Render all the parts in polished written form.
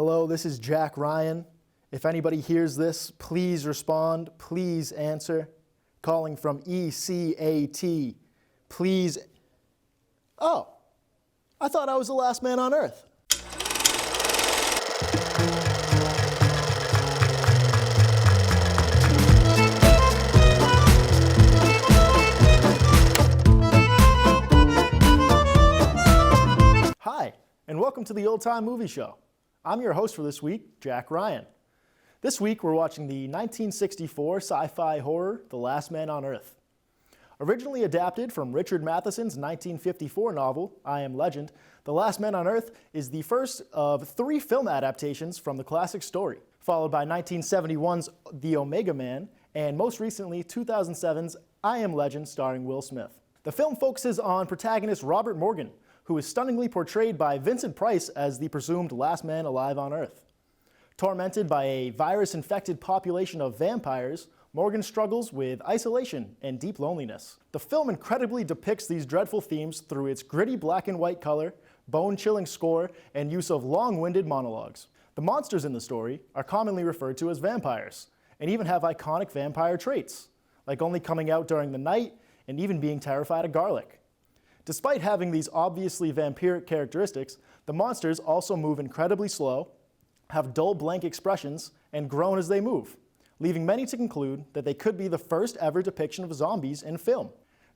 Hello, this is Jack Ryan. If anybody hears this, please respond, please answer. Calling from ECAT. Please. Oh, I thought I was the last man on Earth. Hi, and welcome to the Old Time Movie Show. I'm your host for this week, Jack Ryan. This week we're watching the 1964 sci-fi horror, The Last Man on Earth. Originally adapted from Richard Matheson's 1954 novel, I Am Legend, The Last Man on Earth is the first of 3 film adaptations from the classic story, followed by 1971's The Omega Man, and most recently 2007's I Am Legend starring Will Smith. The film focuses on protagonist Robert Morgan, who is stunningly portrayed by Vincent Price as the presumed last man alive on Earth. Tormented by a virus-infected population of vampires, Morgan struggles with isolation and deep loneliness. The film incredibly depicts these dreadful themes through its gritty black and white color, bone-chilling score, and use of long-winded monologues. The monsters in the story are commonly referred to as vampires, and even have iconic vampire traits, like only coming out during the night and even being terrified of garlic. Despite having these obviously vampiric characteristics, the monsters also move incredibly slow, have dull blank expressions, and groan as they move, leaving many to conclude that they could be the first ever depiction of zombies in film.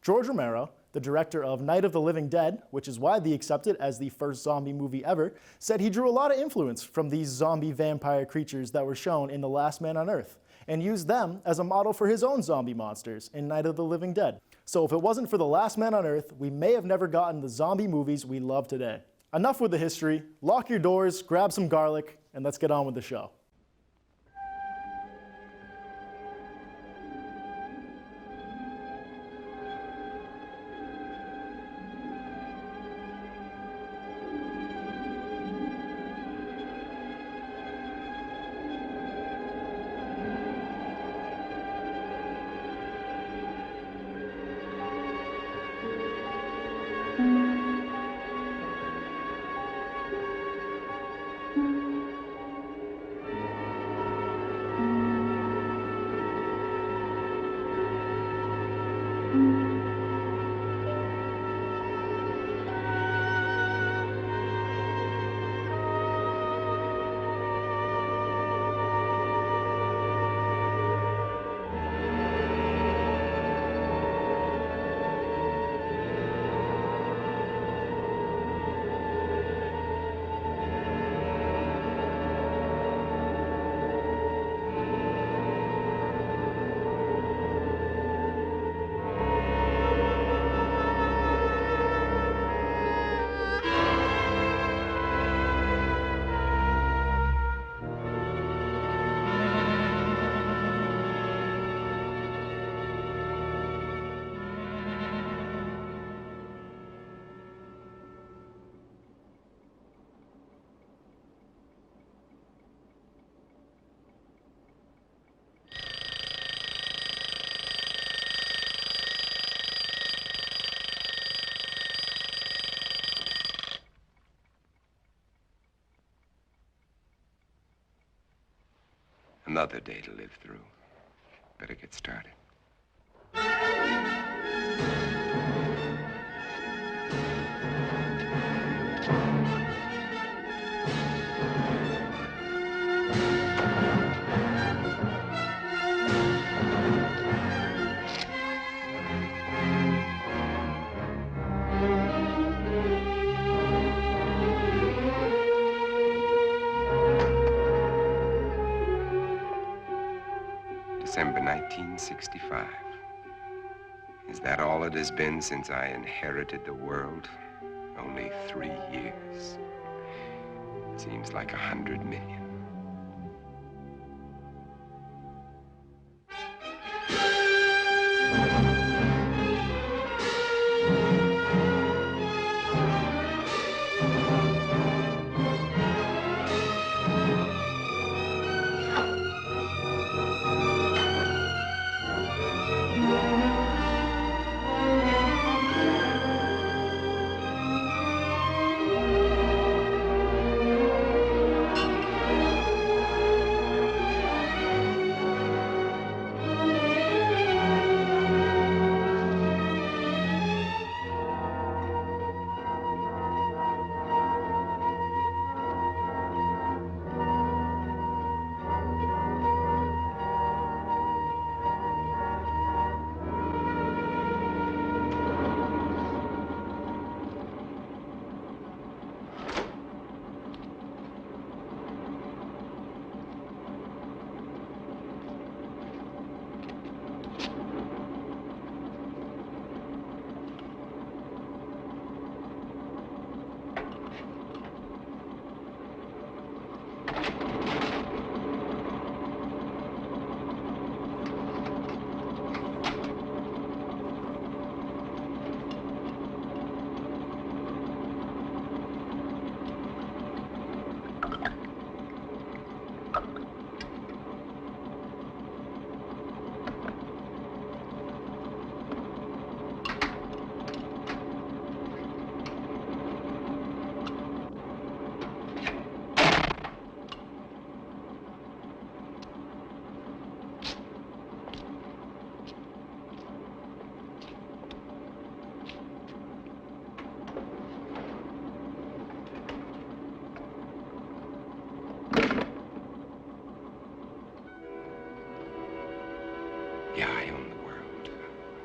George Romero, the director of Night of the Living Dead, which is widely accepted as the first zombie movie ever, said he drew a lot of influence from these zombie vampire creatures that were shown in The Last Man on Earth, and used them as a model for his own zombie monsters in Night of the Living Dead. So if it wasn't for The Last Man on Earth, we may have never gotten the zombie movies we love today. Enough with the history, lock your doors, grab some garlic, and let's get on with the show. Another day to live through. Better get started. December 1965. Is that all it has been since I inherited the world? Only 3 years. Seems like 100 million.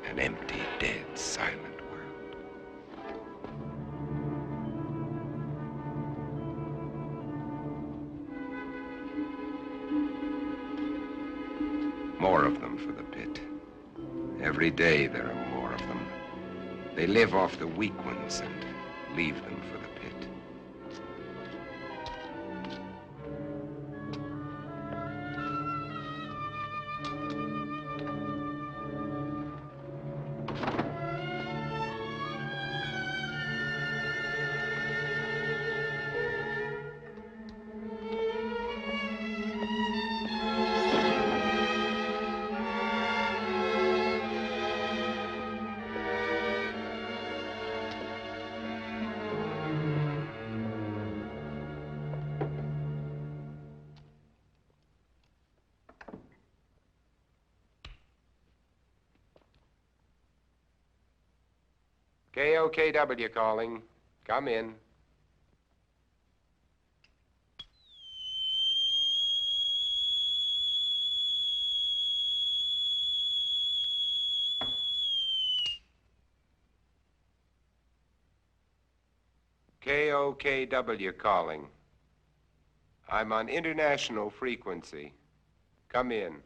An empty, dead, silent world. More of them for the pit. Every day there are more of them. They live off the weak ones and leave them for the pit. KOKW calling. Come in. KOKW calling. I'm on international frequency. Come in.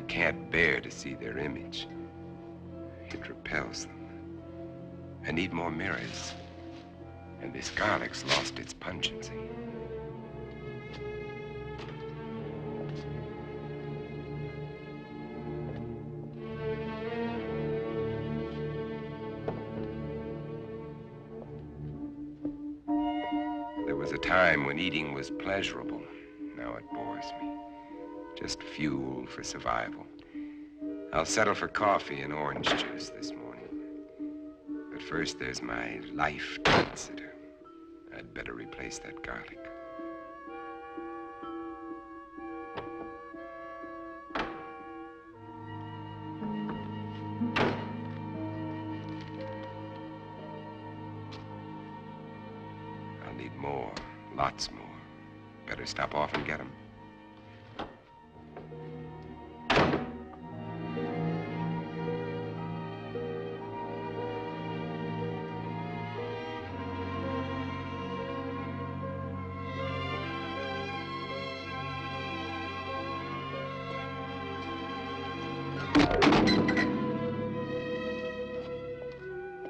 Can't bear to see their image. It repels them. I need more mirrors. And this garlic's lost its pungency. There was a time when eating was pleasurable. Now it bores me. Just fuel for survival. I'll settle for coffee and orange juice this morning. But first, there's my life consider. I'd better replace that garlic. I'll need more, lots more. Better stop off and get them.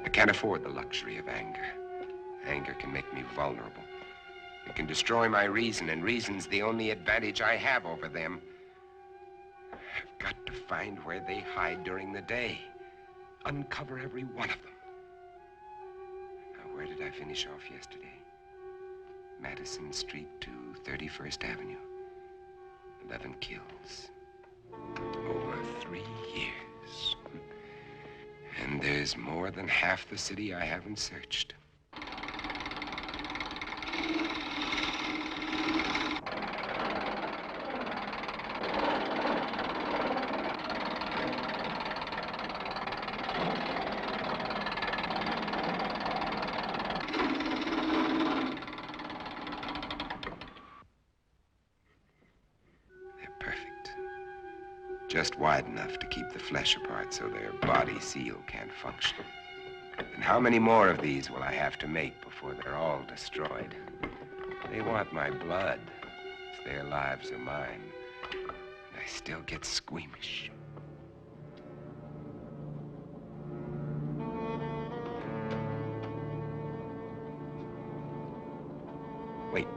I can't afford the luxury of anger. Anger can make me vulnerable. It can destroy my reason, and reason's the only advantage I have over them. I've got to find where they hide during the day. Uncover every one of them. Now, where did I finish off yesterday? Madison Street to 31st Avenue. 11 kills. Over 3 years. And there's more than half the city I haven't searched. Just wide enough to keep the flesh apart so their body seal can't function. And how many more of these will I have to make before they're all destroyed? They want my blood. If their lives are mine, and I still get squeamish. Wait,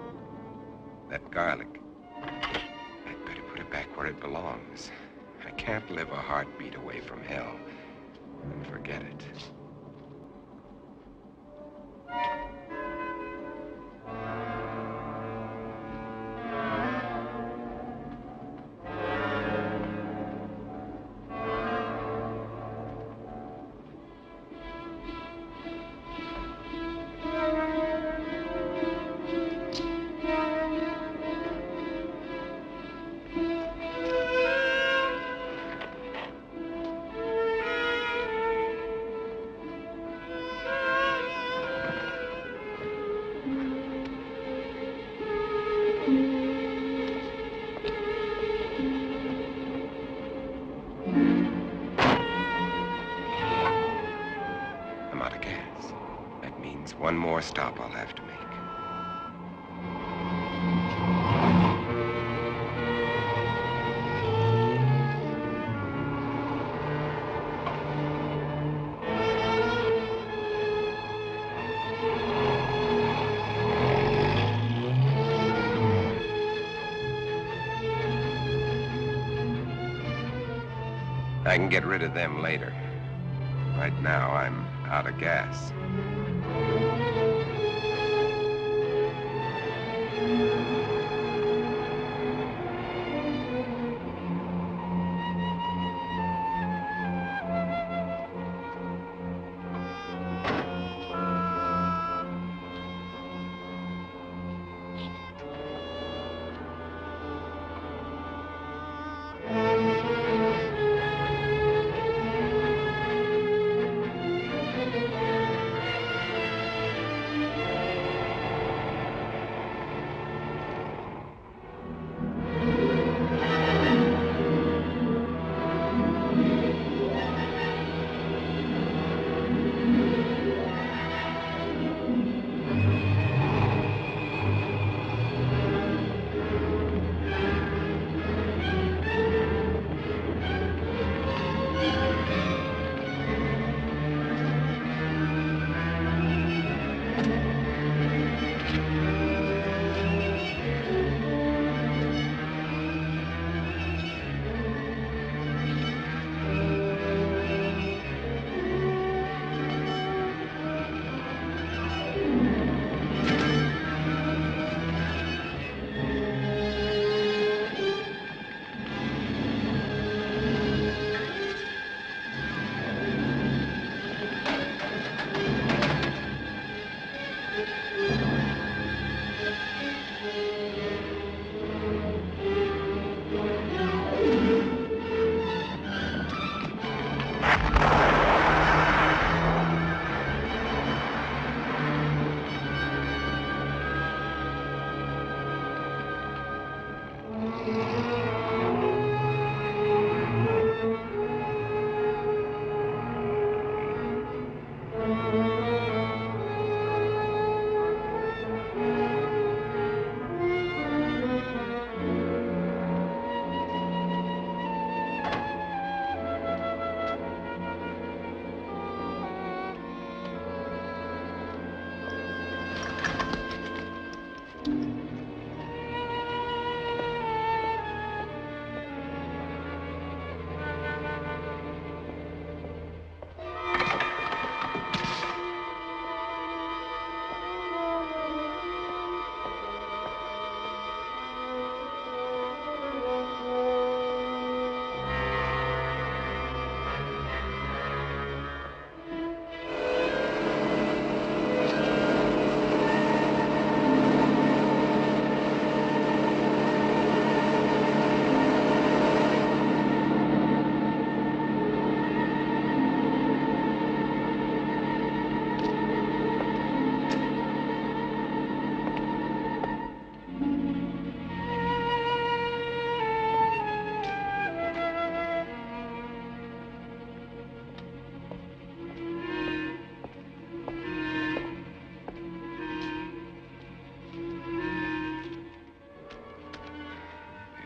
that garlic. I'd better put it back where it belongs. I can't live a heartbeat away from hell and forget it. I'm out of gas. That means one more stop I'll have to make. I can get rid of them later. Right now, I'm out of gas.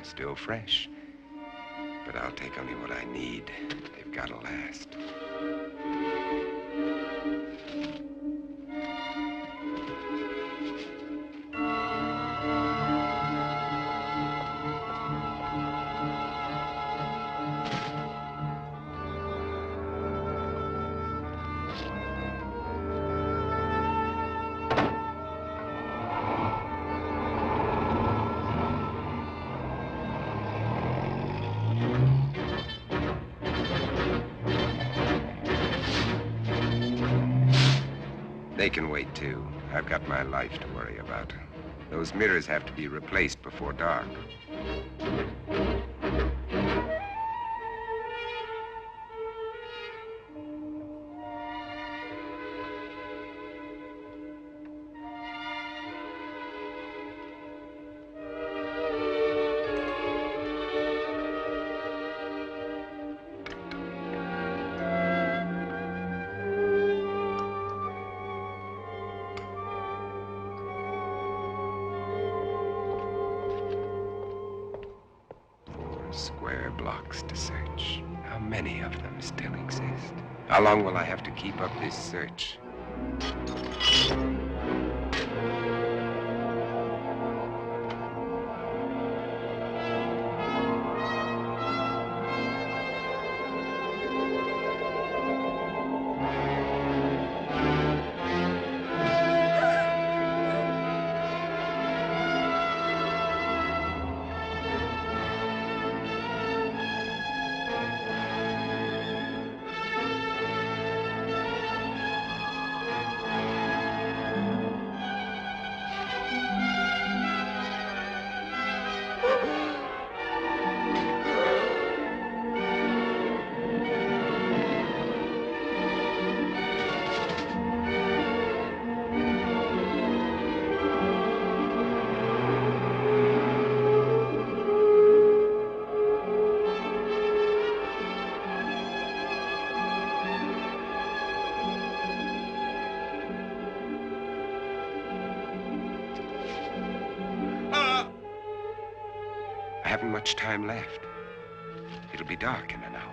Still fresh. But I'll take only what I need. They've got to last. They can wait, too. I've got my life to worry about. Those mirrors have to be replaced before dark. square blocks to search. How many of them still exist? How long will I have to keep up this search? I haven't much time left. It'll be dark in an hour.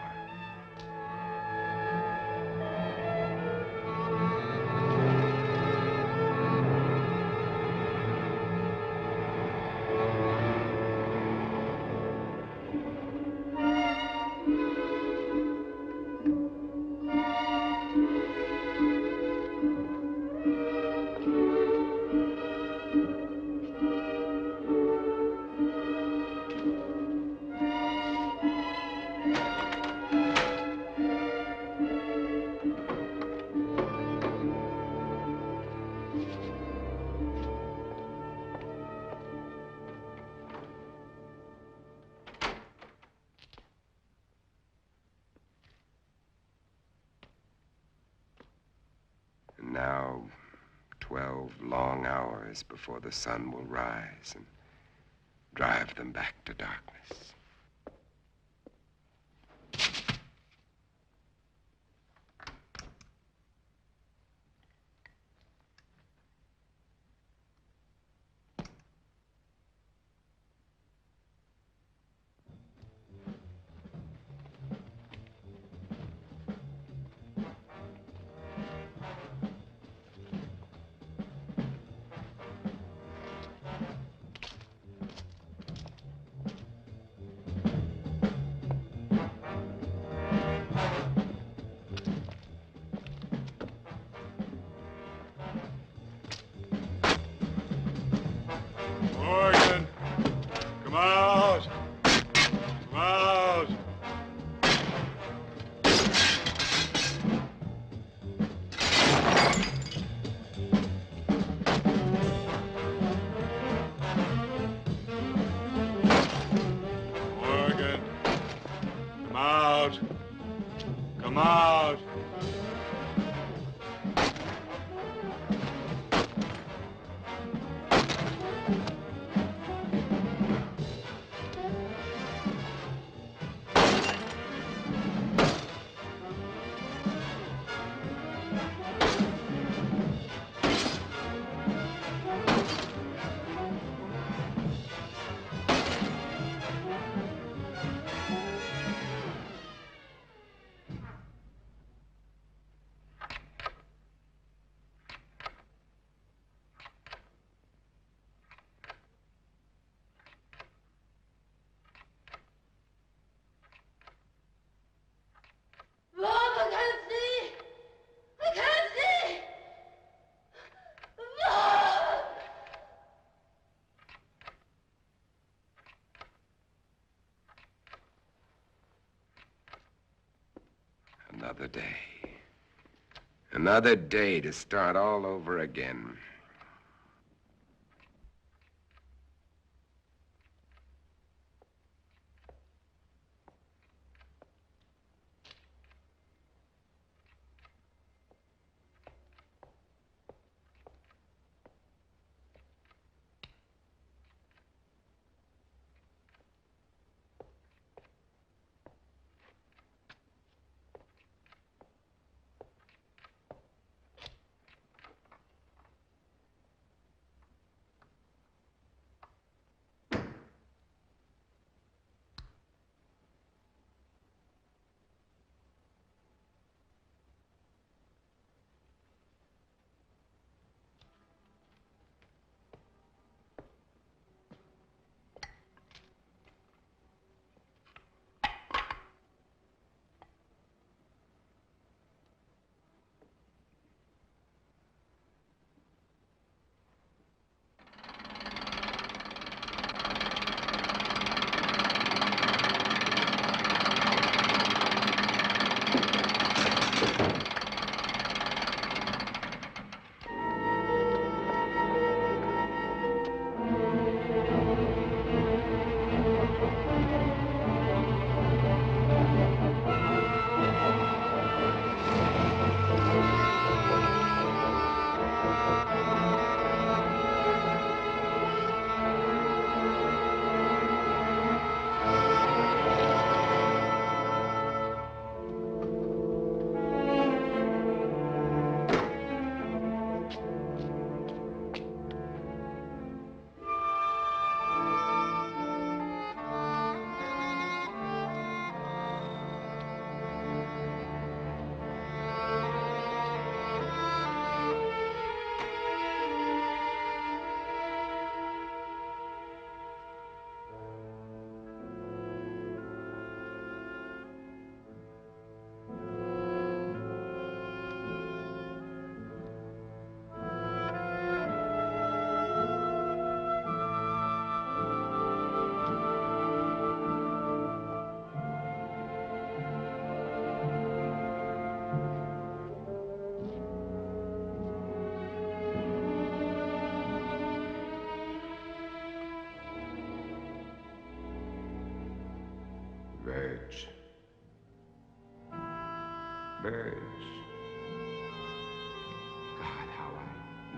And now, 12 long hours before the sun will rise and drive them back to darkness. Morgan, come out. Come out. Morgan, come out. Come out. Mom, I can't see! I can't see! Mom! Another day. Another day to start all over again.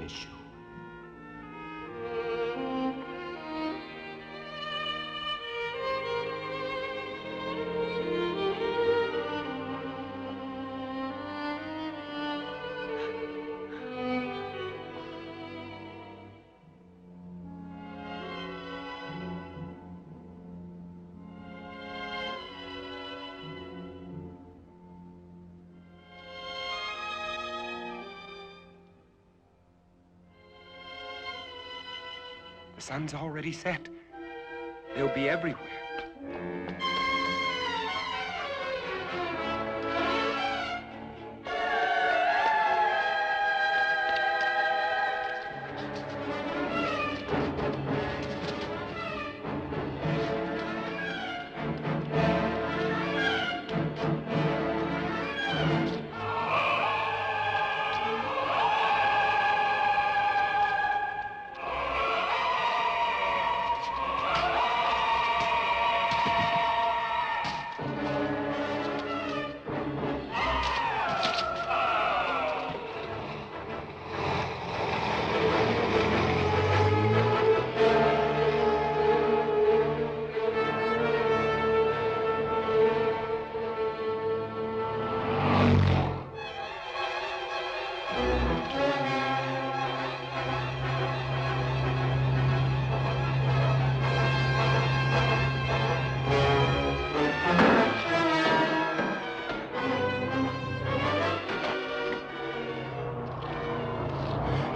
miss you. The sun's already set. They'll be everywhere.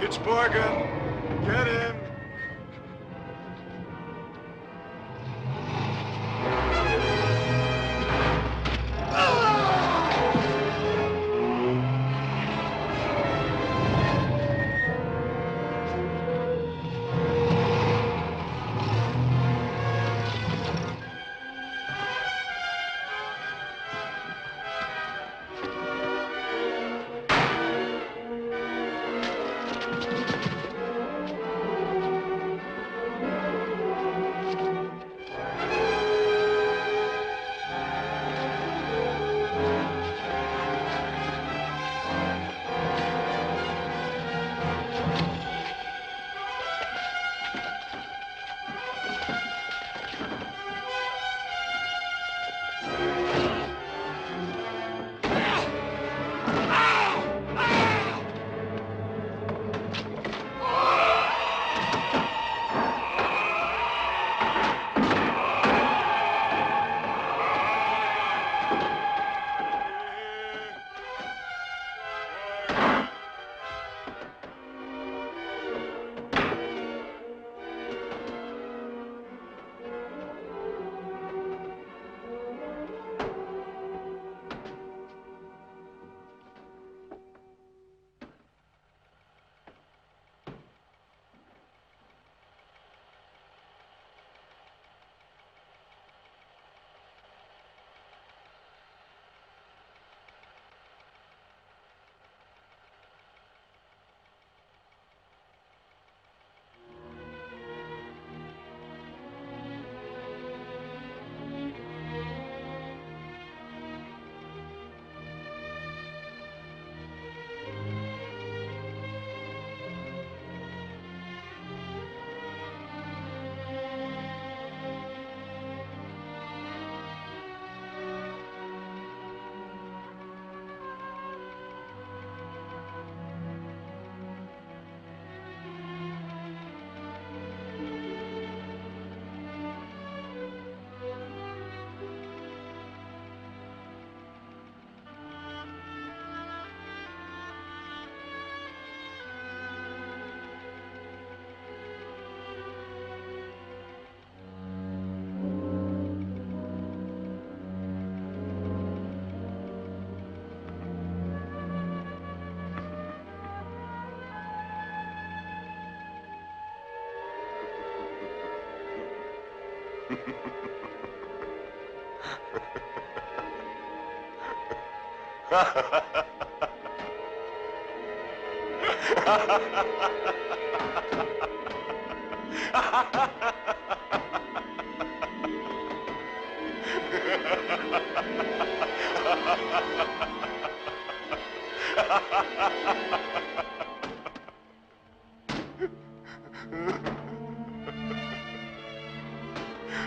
It's Morgan. Get him.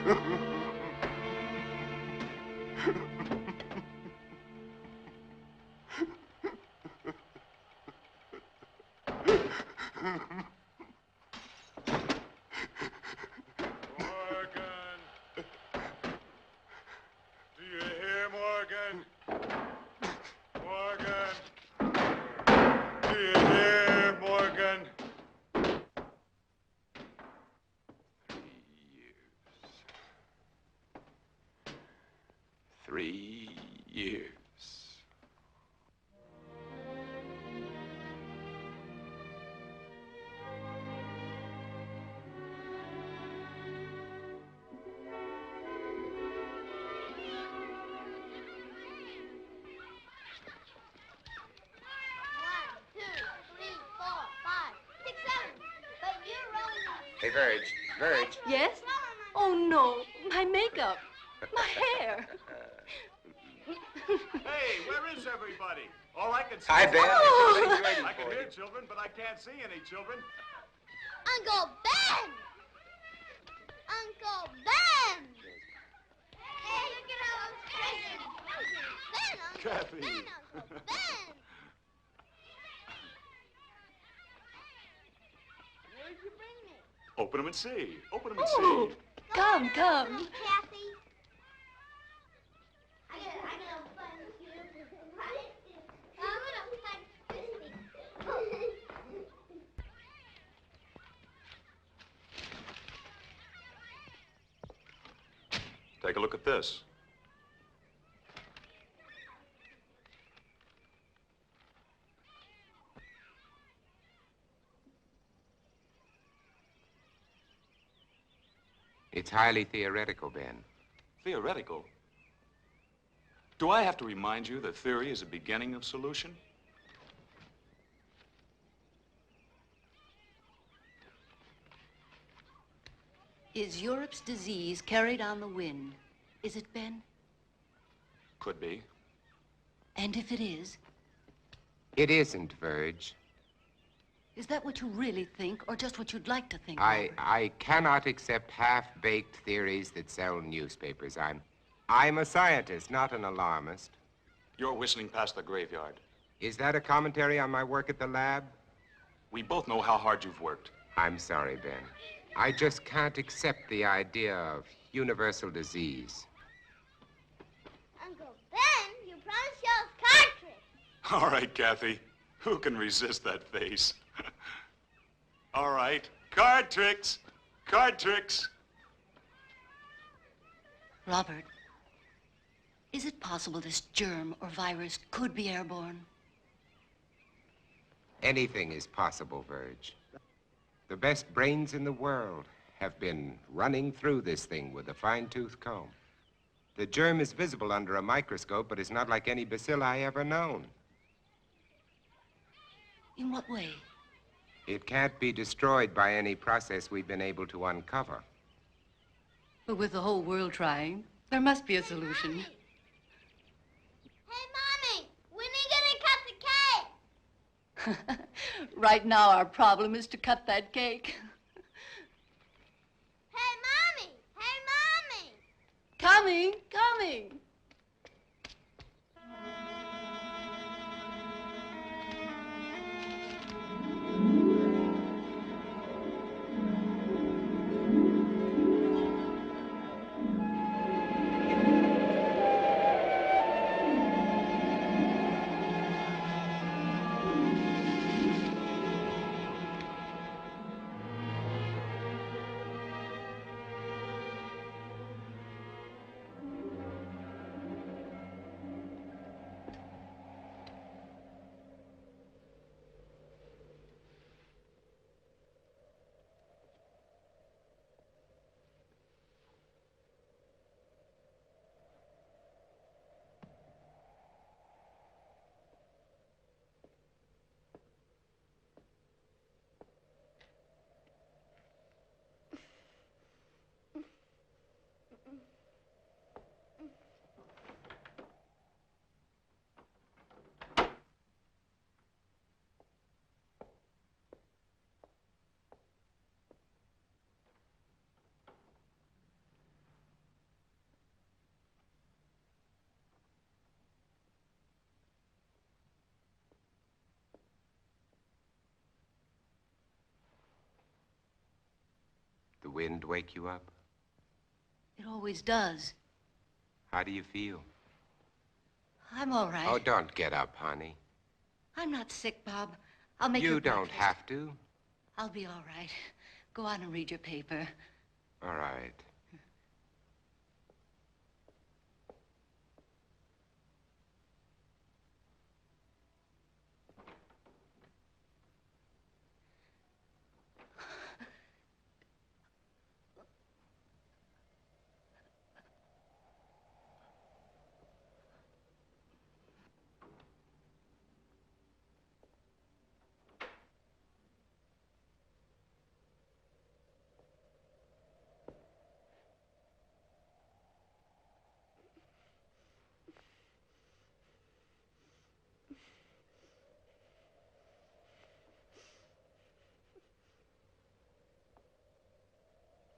Morgan! Do you hear, Morgan? Morgan! Do you hear, Morgan? 3 years. Hey, Verge. Yes? Oh, no. My makeup. My hair. Hey, where is everybody? All I can see Hi, is... Ben. Oh. I can hear children, but I can't see any children. Uncle Ben! Uncle Ben! Hey, look at all those presents. Ben, Uncle Kathy. Ben, Uncle Ben! Where'd you bring me? Open them and see. Open them and Oh, see. come. Kathy. I'm gonna punch you. I'm gonna punch you. Take a look at this. It's highly theoretical, Ben. Theoretical? Do I have to remind you that theory is the beginning of solution? Is Europe's disease carried on the wind? Is it, Ben? Could be. And if it is, It isn't, Verge. is that what you really think, or just what you'd like to think? I Robert? cannot accept half-baked theories that sell newspapers. I'm a scientist, not an alarmist. You're whistling past the graveyard. Is that a commentary on my work at the lab? We both know how hard you've worked. I'm sorry, Ben. I just can't accept the idea of universal disease. Uncle Ben, you promised you us card tricks. All right, Kathy. Who can resist that face? All right. Card tricks. Card tricks. Robert, is it possible this germ or virus could be airborne? Anything is possible, Verge. The best brains in the world have been running through this thing with a fine-tooth comb. The germ is visible under a microscope, but it's not like any bacilli ever known. In what way? It can't be destroyed by any process we've been able to uncover. But with the whole world trying, there must be a solution. Mommy. Hey, Mommy, when are you gonna cut the cake? Right now, our problem is to cut that cake. Hey, Mommy! Hey, Mommy! Coming. wind wake you up? It always does. How do you feel? I'm all right. Oh, don't get up, honey. I'm not sick, Bob. I'll make You don't breakfast. have to. I'll be all right. Go on and read your paper. All right.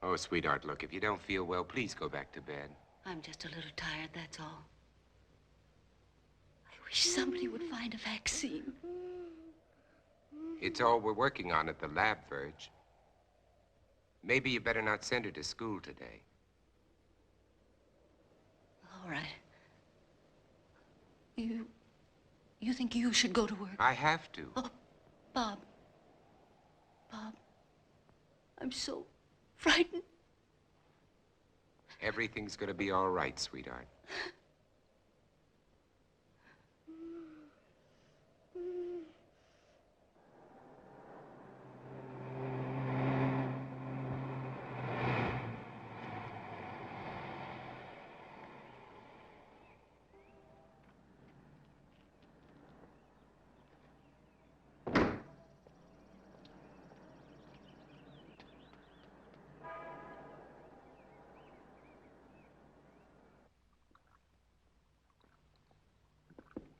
Oh, sweetheart, look, if you don't feel well, please go back to bed. I'm just a little tired, that's all. I wish somebody would find a vaccine. It's all we're working on at the lab, Verge. Maybe you better not send her to school today. All right. You think you should go to work? I have to. Oh, Bob. Bob. I'm so frightened. Everything's gonna be all right, sweetheart.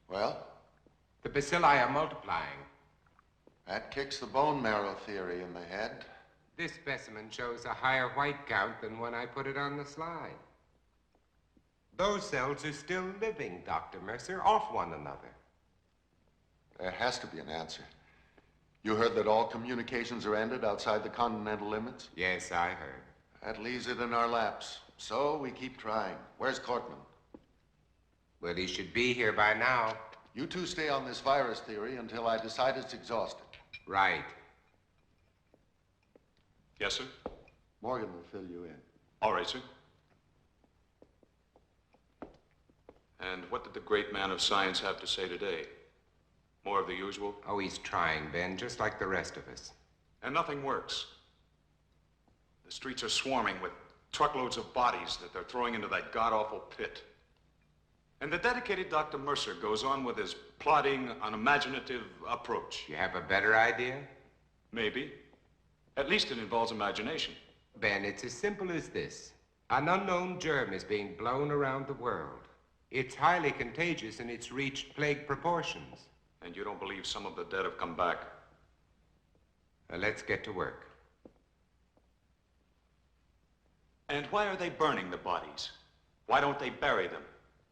Well, The bacilli are multiplying. that kicks the bone marrow theory in the head. This specimen shows a higher white count than when I put it on the slide. Those cells are still living, Dr. Mercer, off one another. There has to be an answer. You heard that all communications are ended outside the continental limits? Yes, I heard. That leaves it in our laps. So we keep trying. Where's Cortman? Well, he should be here by now. You two stay on this virus theory until I decide it's exhausted. Right. Yes, sir? Morgan will fill you in. All right, sir. And what did the great man of science have to say today? More of the usual? Oh, he's trying, Ben, just like the rest of us. And nothing works. The streets are swarming with truckloads of bodies that they're throwing into that god-awful pit. And the dedicated Dr. Mercer goes on with his plodding, unimaginative approach. You have a better idea? Maybe. At least it involves imagination. Ben, it's as simple as this. An unknown germ is being blown around the world. It's highly contagious and it's reached plague proportions. And you don't believe some of the dead have come back? Now, let's get to work. And why are they burning the bodies? Why don't they bury them?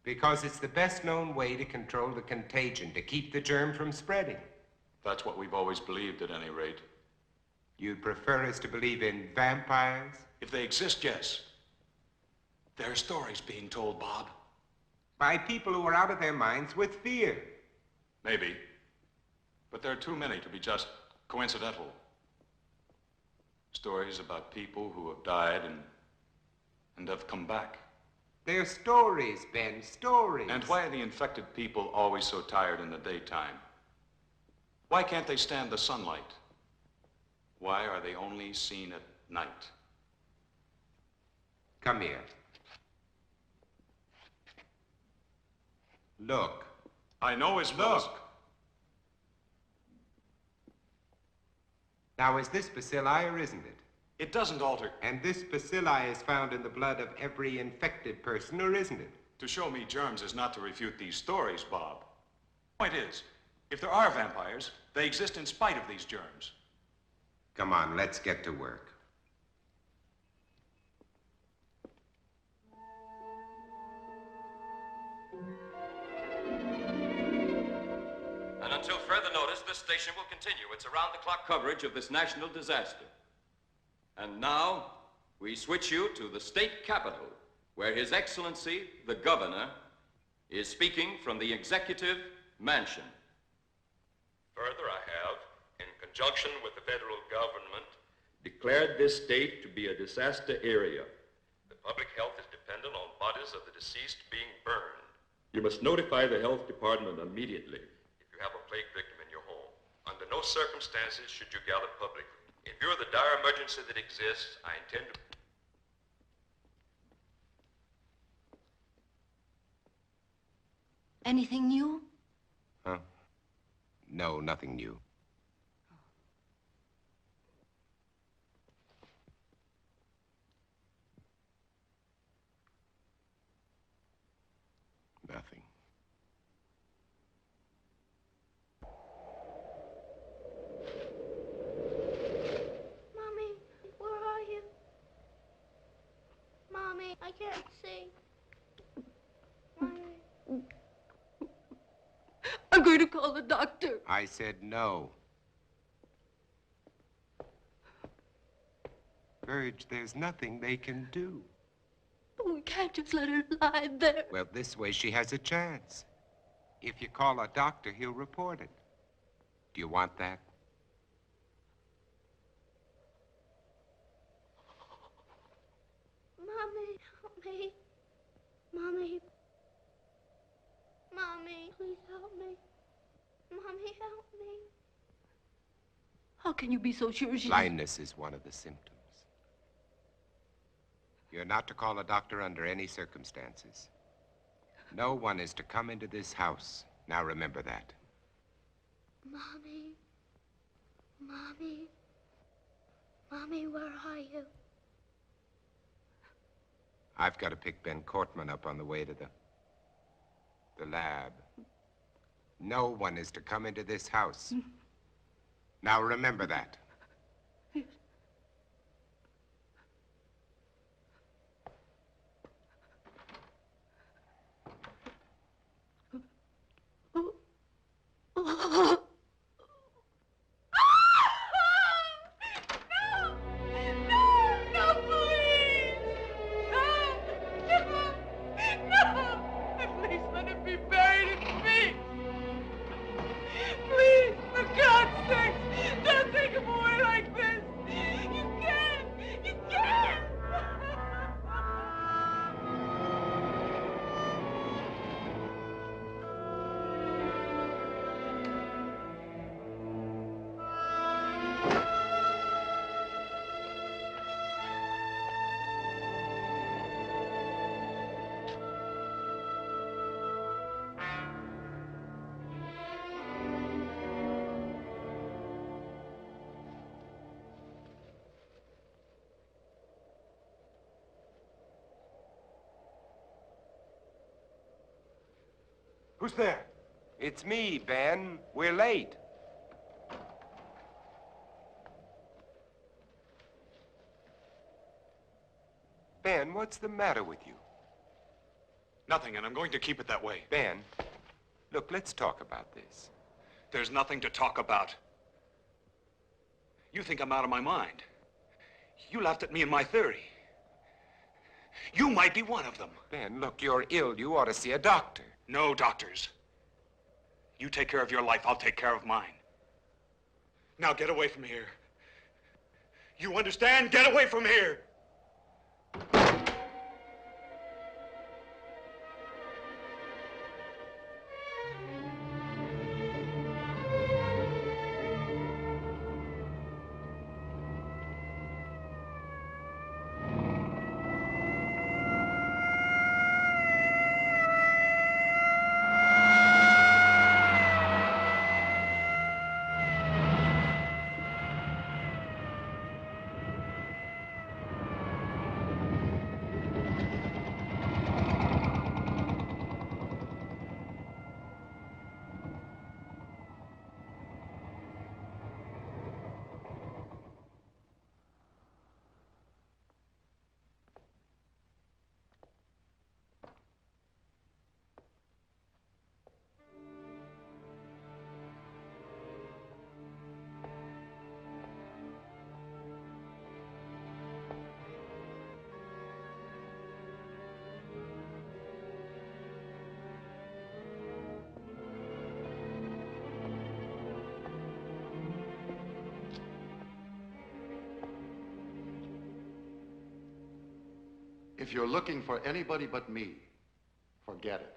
Because it's the best known way to control the contagion, to keep the germ from spreading. That's what we've always believed, at any rate. You'd prefer us to believe in vampires? If they exist, yes. There are stories being told, Bob. By people who are out of their minds with fear. Maybe. But there are too many to be just coincidental. Stories about people who have died and have come back. They're stories, Ben, stories. And why are the infected people always so tired in the daytime? Why can't they stand the sunlight? Why are they only seen at night? Come here. Look. I know as well as... Look. Now, is this bacilli or isn't it? It doesn't alter... And this bacilli is found in the blood of every infected person, or isn't it? To show me germs is not to refute these stories, Bob. Point is, if there are vampires, they exist in spite of these germs. Come on, let's get to work. And until further notice, this station will continue its around-the-clock coverage of this national disaster. And now, we switch you to the state capitol, where His Excellency, the Governor, is speaking from the Executive Mansion. Further, I have, in conjunction with the federal government, declared this state to be a disaster area. The public health is dependent on bodies of the deceased being burned. You must notify the health department immediately if you have a plague victim in your home. Under no circumstances should you gather publicly. In view of the dire emergency that exists, I intend to... Anything new? Huh? No, nothing new. Nothing. Mommy, where are you? Mommy, I can't see. Mommy. I'm going to call the doctor. I said no. Virg, there's nothing they can do. But we can't just let her lie there. Well, this way she has a chance. If you call a doctor, he'll report it. Do you want that? Mommy, help me. Mommy. Mommy, please help me. Mommy, help me. How can you be so sure she's... Blindness is one of the symptoms. You're not to call a doctor under any circumstances. No one is to come into this house. Now remember that. Mommy. Mommy. Mommy, where are you? I've got to pick Ben Cortman up on the way to the lab. No one is to come into this house. Now remember that. Who's there? It's me, Ben. We're late. Ben, what's the matter with you? Nothing, and I'm going to keep it that way. Ben, look, let's talk about this. There's nothing to talk about. You think I'm out of my mind. You laughed at me and my theory. You might be one of them. Ben, look, you're ill. You ought to see a doctor. No doctors. You take care of your life, I'll take care of mine. Now get away from here. You understand? Get away from here! If you're looking for anybody but me, forget it.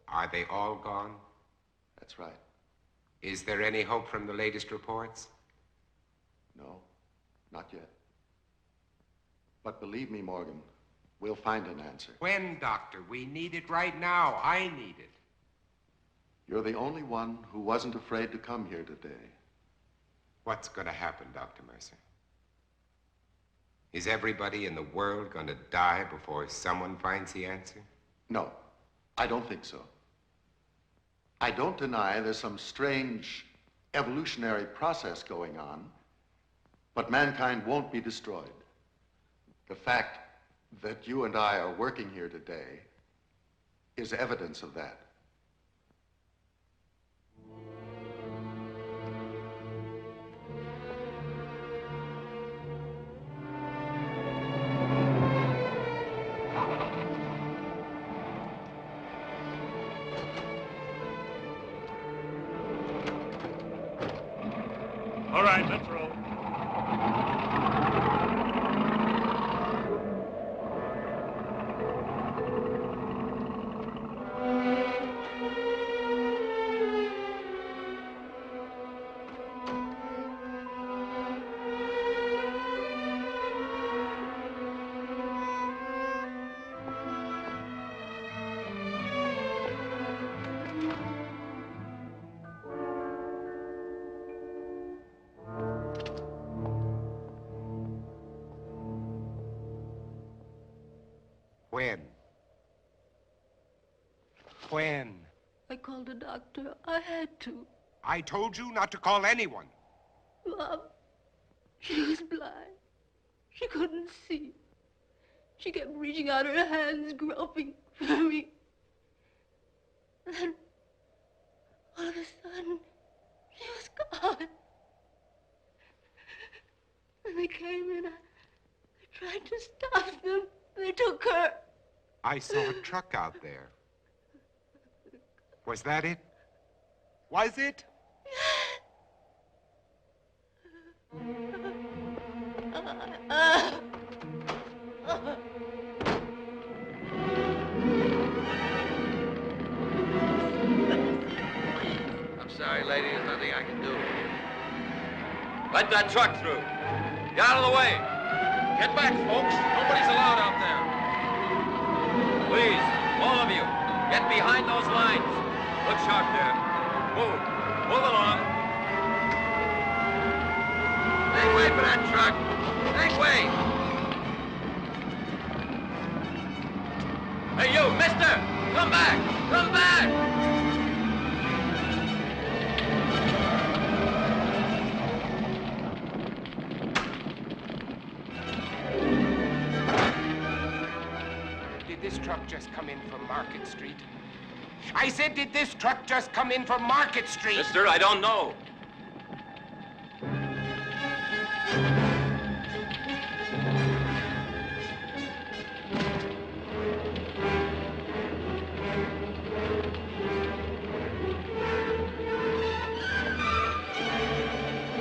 Are they all gone? That's right. Is there any hope from the latest reports? No, not yet. But believe me, Morgan, we'll find an answer. When, Doctor? We need it right now. I need it. You're the only one who wasn't afraid to come here today. What's going to happen, Dr. Mercer? Is everybody in the world going to die before someone finds the answer? No, I don't think so. I don't deny there's some strange evolutionary process going on, but mankind won't be destroyed. The fact that you and I are working here today is evidence of that. All right, let's roll. When? When? I called a doctor. I had to. I told you not to call anyone. Mom, she was blind. She couldn't see. She kept reaching out her hands, groping for me. And then, all of a sudden, she was gone. And they came in. I tried to stop them. They took her. I saw a truck out there. Was that it? Was it? I'm sorry, lady. There's nothing I can do. Let that truck through. Get out of the way. Get back, folks. Nobody's allowed out there. Please, all of you, get behind those lines. Look sharp there. Move. Move along. Make way for that truck. Make way. Hey, you, mister! Come back! Come back! Did this truck just come in from Market Street? I said, did this truck just come in from Market Street? Mister, I don't know.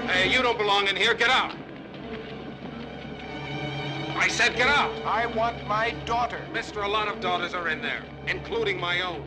Hey, you don't belong in here. Get out. I said get out. I want my daughter. Mister, a lot of daughters are in there, including my own.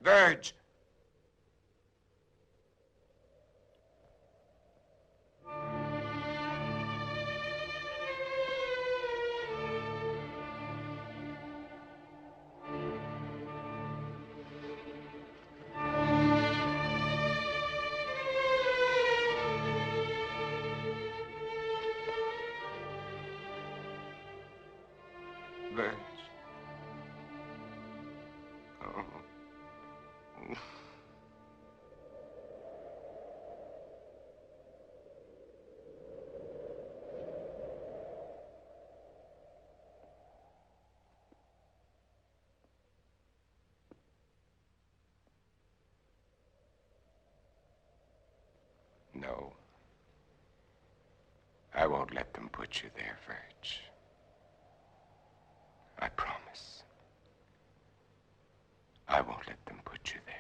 Verge. No. I won't let them put you there, Virg. I promise. I won't let them put you there.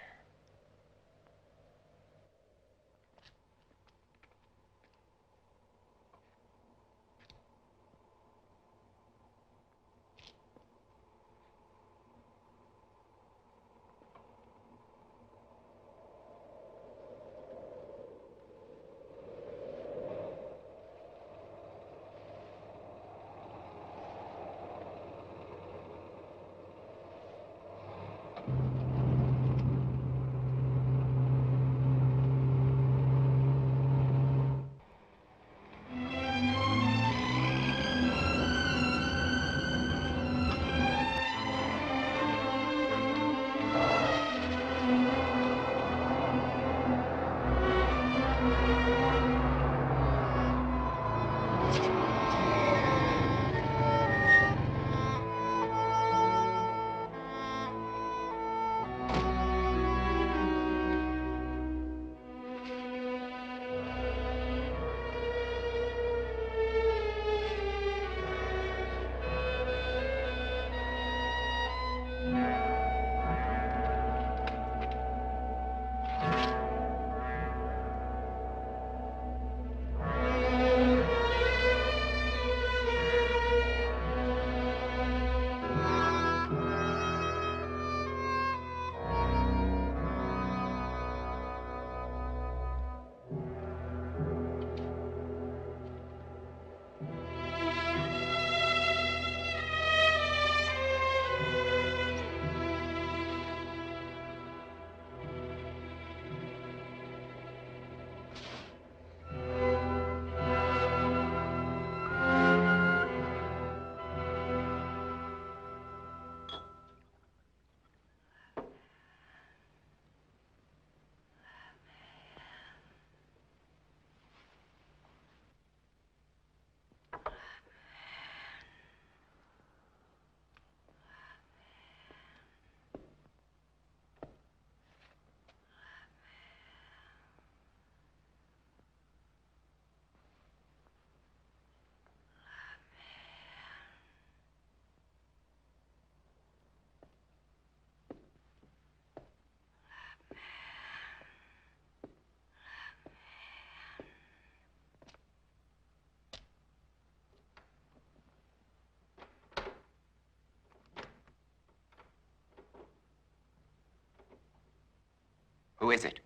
Who is it?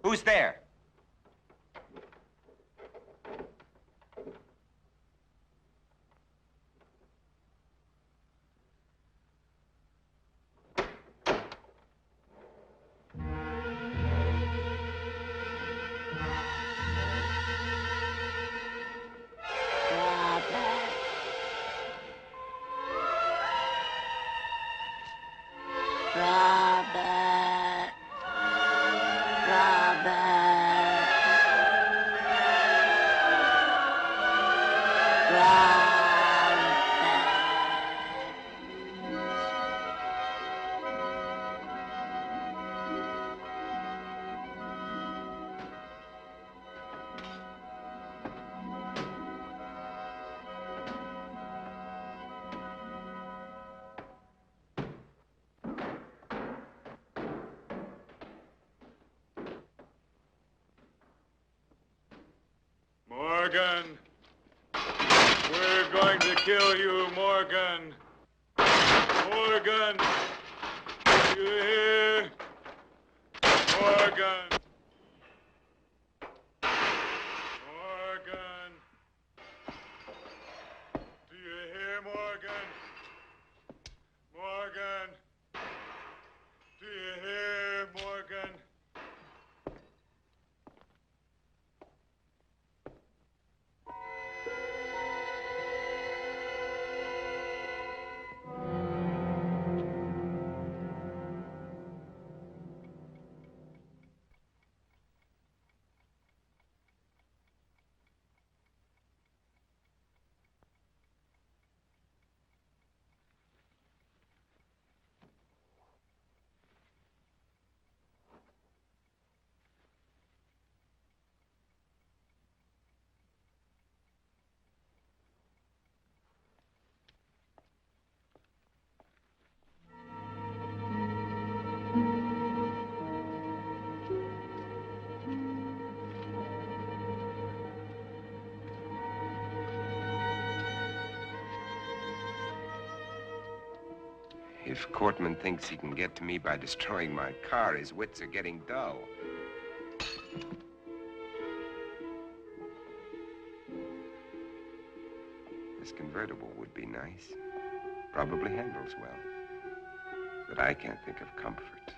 Who's there? Robert. Robert. Morgan! We're going to kill you, Morgan! Morgan! You hear? Morgan! Morgan! Do you hear, Morgan? Morgan! Do you hear, Morgan? If Cortman thinks he can get to me by destroying my car, his wits are getting dull. This convertible would be nice. Probably handles well. But I can't think of comfort.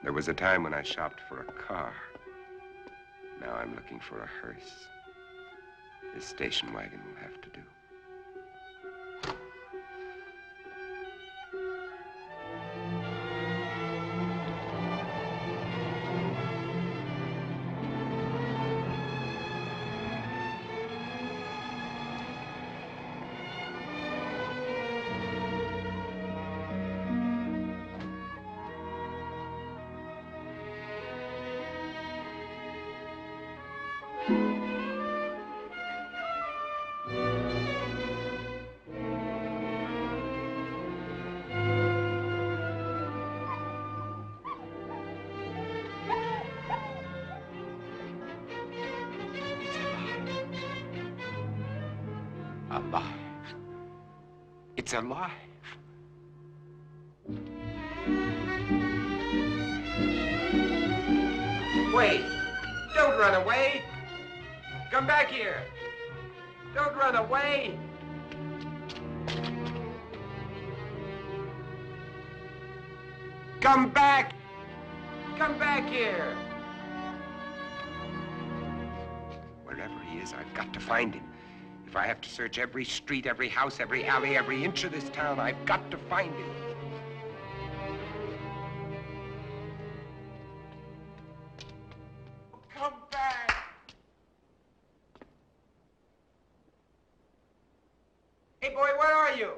There was a time when I shopped for a car. Now I'm looking for a hearse. This station wagon will have to do. Alive. It's alive. Wait! Don't run away! Come back here! Don't run away! Come back! Come back here! Wherever he is, I've got to find him. If I have to search every street, every house, every alley, every inch of this town, I've got to find him. Come back! Hey, boy, where are you?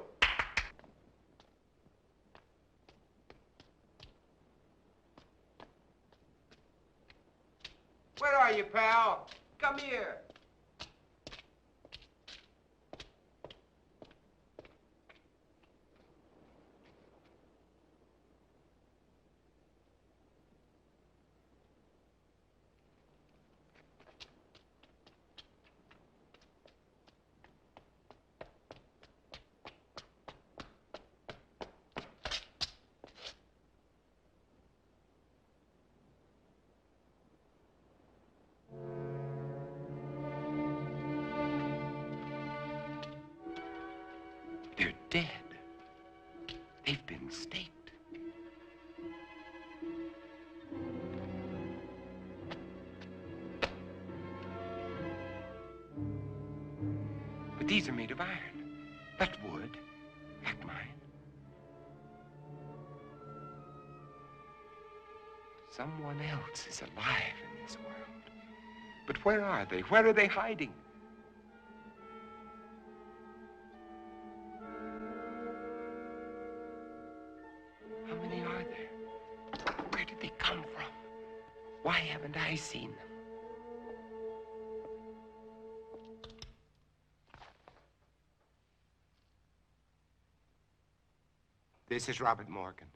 Where are you, pal? Come here. They're dead. They've been staked. But these are made of iron. That wood, like mine. Someone else is alive in this world. But where are they? Where are they hiding? How many are there? Where did they come from? Why haven't I seen them? This is Robert Morgan.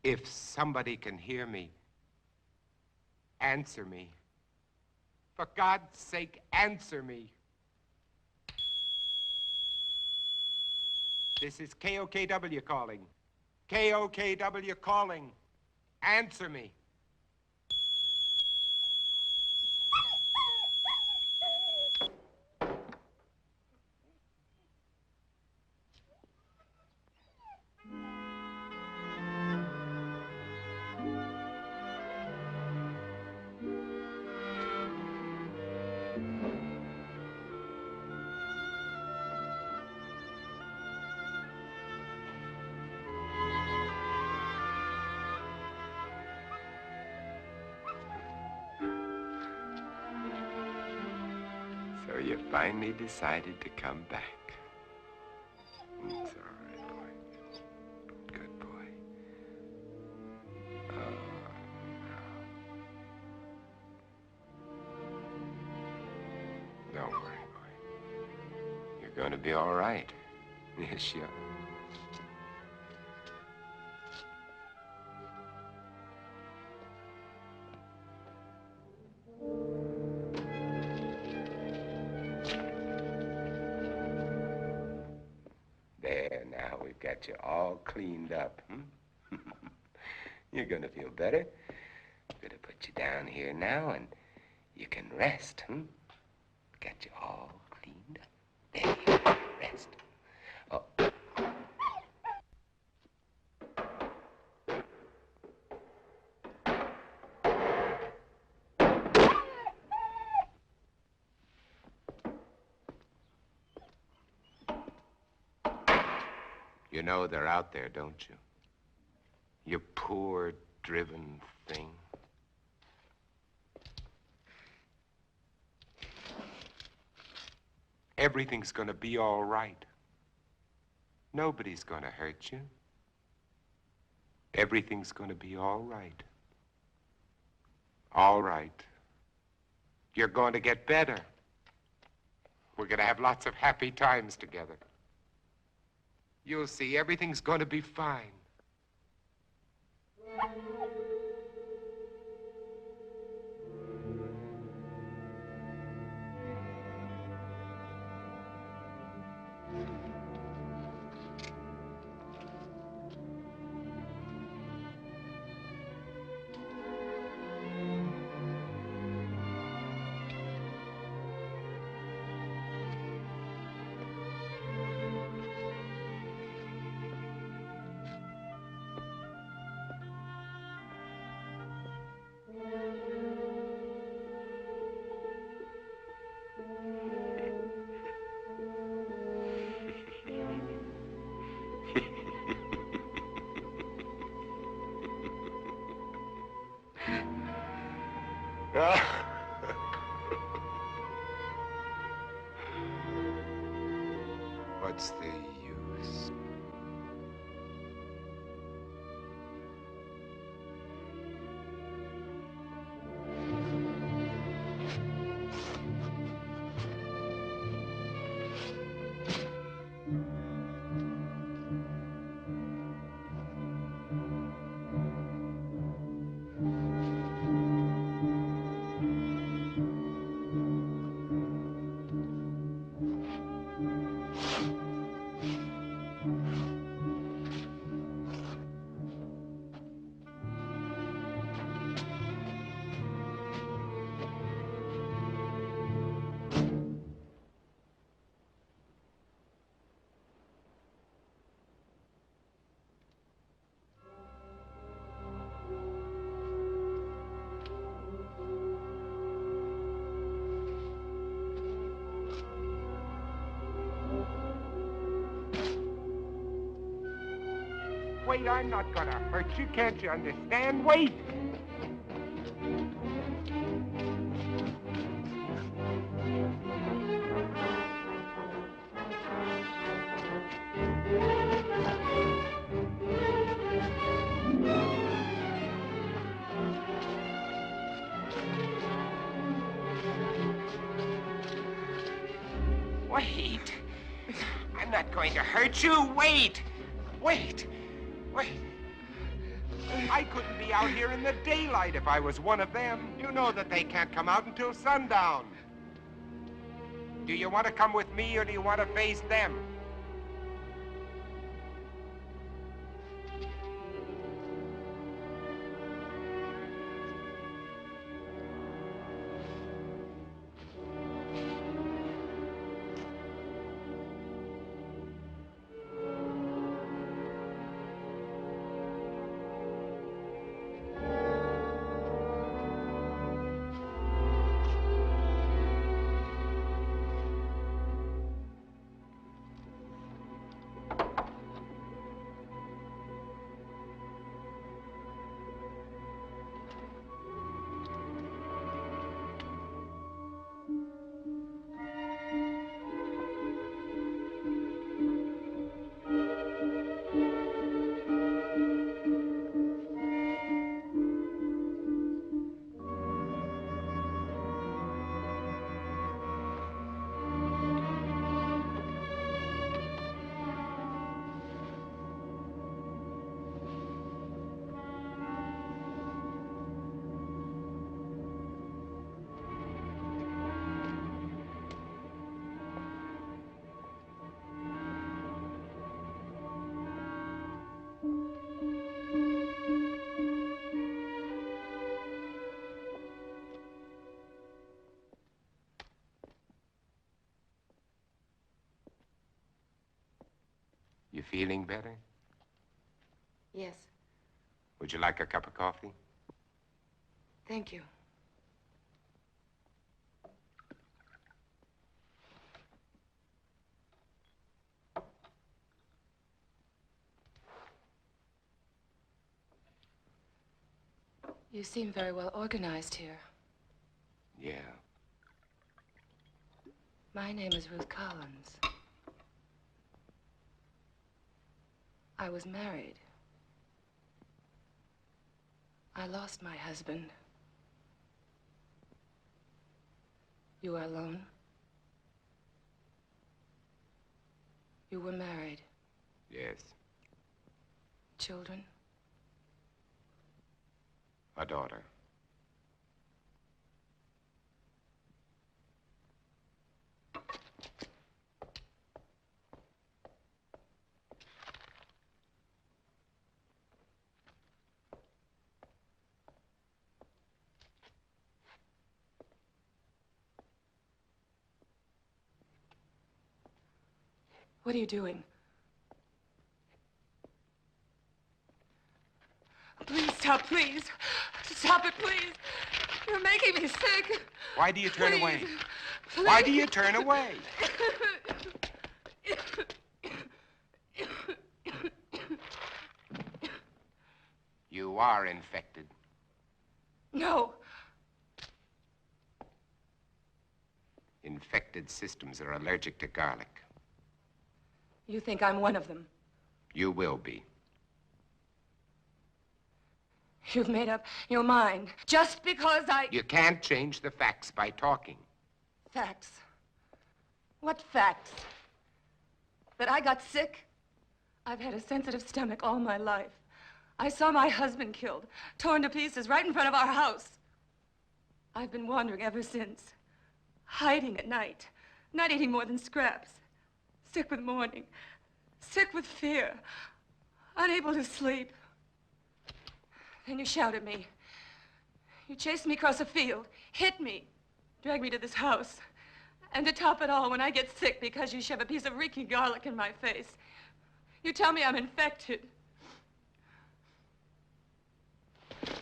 If somebody can hear me, answer me. For God's sake, answer me. This is KOKW calling. KOKW calling. Answer me. So you finally decided to come back. It's all right, boy. Good boy. Oh, no. Don't worry, boy. You're going to be all right. Yes, you are. There, now we've got you all cleaned up, You're gonna feel better. I'm gonna put you down here now and you can rest, Got you all cleaned up. There you are, rest. Oh. You know they're out there, don't you? You poor, driven thing. Everything's gonna be all right. Nobody's gonna hurt you. Everything's gonna be all right. All right. You're going to get better. We're gonna have lots of happy times together. You'll see, everything's gonna be fine. What's the use? Wait, I'm not gonna hurt you. Can't you understand? Wait! Wait! I'm not going to hurt you. Wait! Wait! Wait! I couldn't be out here in the daylight if I was one of them. You know that they can't come out until sundown. Do you want to come with me or do you want to face them? feeling better? Yes, Would you like a cup of coffee? thank you. You seem very well organized here. Yeah. My name is Ruth Collins. I was married. I lost my husband. You are alone? You were married. Yes. Children? A daughter. What are you doing? Please stop, please. Stop it, please. You're making me sick. Why do you turn Please. away? Please. Why do you turn away? You are infected. No. Infected systems are allergic to garlic. You think I'm one of them? You will be. You've made up your mind just because I... You can't change the facts by talking. Facts. What facts? That I got sick? I've had a sensitive stomach all my life. I saw my husband killed, torn to pieces right in front of our house. I've been wandering ever since. Hiding at night, not eating more than scraps. Sick with mourning, sick with fear, unable to sleep. Then you shout at me. You chased me across a field, hit me, dragged me to this house. And to top it all, when I get sick because you shove a piece of reeking garlic in my face, you tell me I'm infected.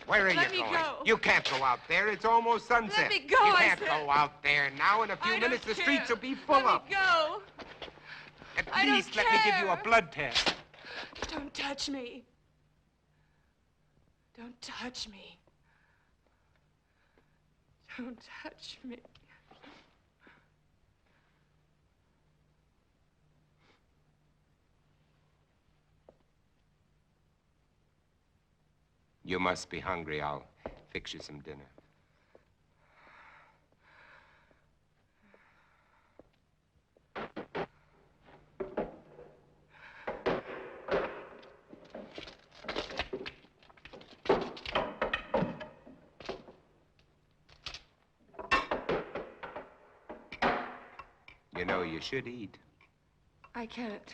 Where are you Let me going? go. You can't go out there. It's almost sunset. Let me go, You I can't said. go out there now. In a few I don't minutes, the care. streets will be full Let up. me go. At I don't least let me give you a care. blood test. Don't touch me. Don't touch me. Don't touch me. You must be hungry. I'll fix you some dinner. You know, you should eat. I can't.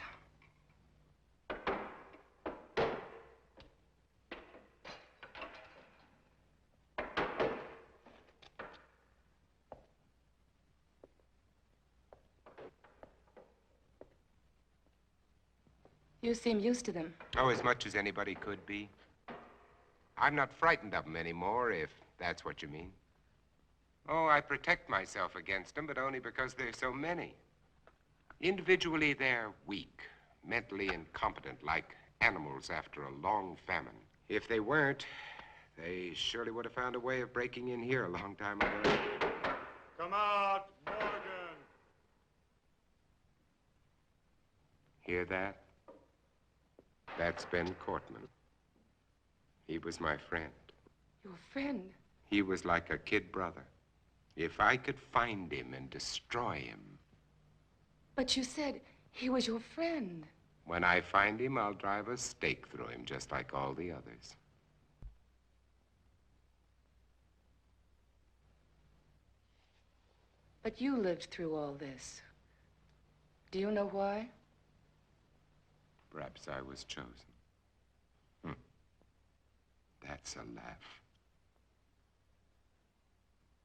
You seem used to them. Oh, as much as anybody could be. I'm not frightened of them anymore, if that's what you mean. Oh, I protect myself against them, but only because there's so many. Individually, they're weak, mentally incompetent, like animals after a long famine. If they weren't, they surely would have found a way of breaking in here a long time ago. Come out, Morgan. Hear that? That's Ben Cortman. He was my friend. Your friend? He was like a kid brother. If I could find him and destroy him. But you said he was your friend. When I find him, I'll drive a stake through him, just like all the others. But you lived through all this. Do you know why? Perhaps I was chosen. That's a laugh.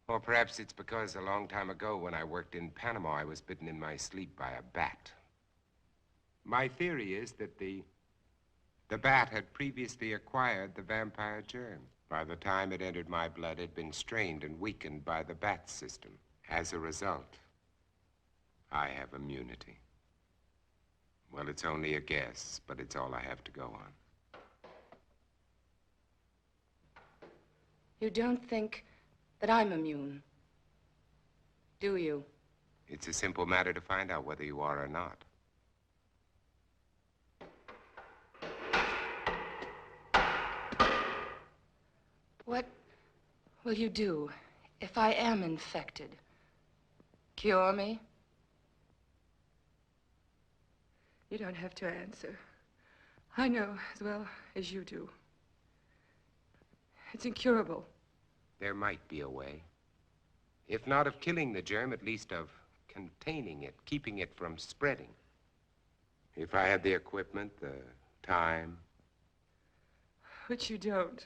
Or perhaps it's because a long time ago when I worked in Panama, I was bitten in my sleep by a bat. My theory is that the bat had previously acquired the vampire germ. By the time it entered my blood, it had been strained and weakened by the bat system. As a result, I have immunity. Well, it's only a guess, but it's all I have to go on. You don't think that I'm immune, do you? It's a simple matter to find out whether you are or not. What will you do if I am infected? Cure me? You don't have to answer. I know as well as you do. It's incurable. There might be a way. If not of killing the germ, at least of containing it, keeping it from spreading. If I had the equipment, the time. Which you don't.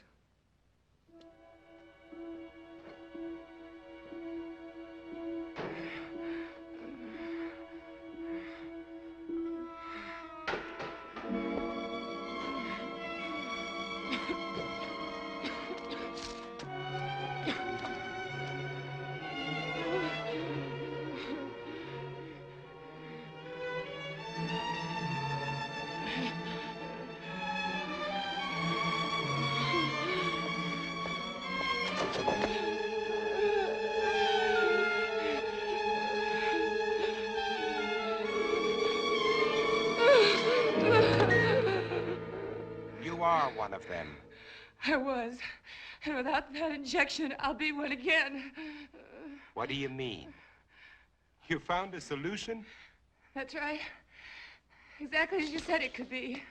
You are one of them. I was. And without that injection, I'll be one again. What do you mean? You found a solution? That's right. Exactly as you said it could be.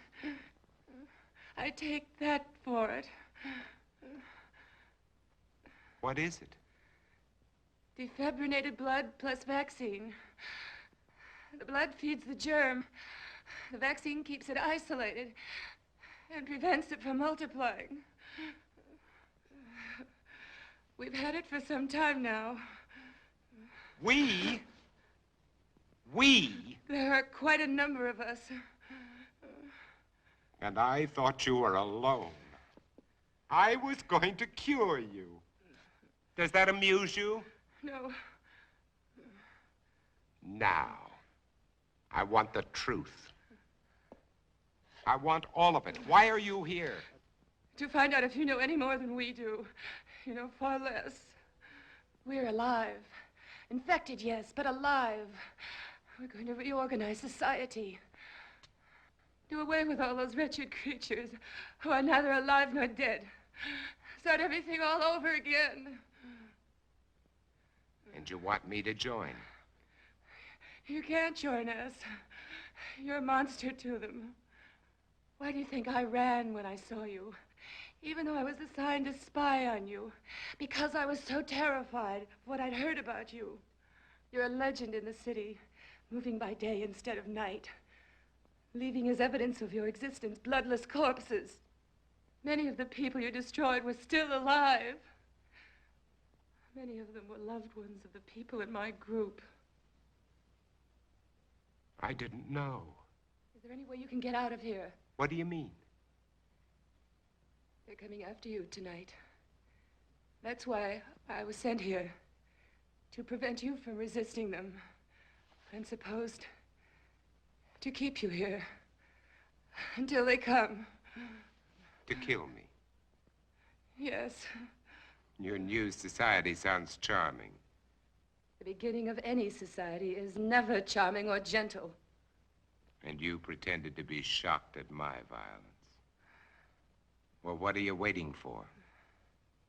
I take that for it. What is it? Defibrinated blood plus vaccine. The blood feeds the germ. The vaccine keeps it isolated and prevents it from multiplying. We've had it for some time now. We? There are quite a number of us. And I thought you were alone. I was going to cure you. Does that amuse you? No. Now, I want the truth. I want all of it. Why are you here? To find out if you know any more than we do. You know far less. We're alive. Infected, yes, but alive. We're going to reorganize society. Do away with all those wretched creatures who are neither alive nor dead. Start everything all over again. And you want me to join? You can't join us. You're a monster to them. Why do you think I ran when I saw you? Even though I was assigned to spy on you. Because I was so terrified of what I'd heard about you. You're a legend in the city, moving by day instead of night. Leaving as evidence of your existence bloodless corpses. Many of the people you destroyed were still alive. Many of them were loved ones of the people in my group. I didn't know. Is there any way you can get out of here? What do you mean? They're coming after you tonight. That's why I was sent here. To prevent you from resisting them. And supposed to keep you here. Until they come. To kill me? Yes. Your new society sounds charming. The beginning of any society is never charming or gentle. And you pretended to be shocked at my violence. Well, what are you waiting for?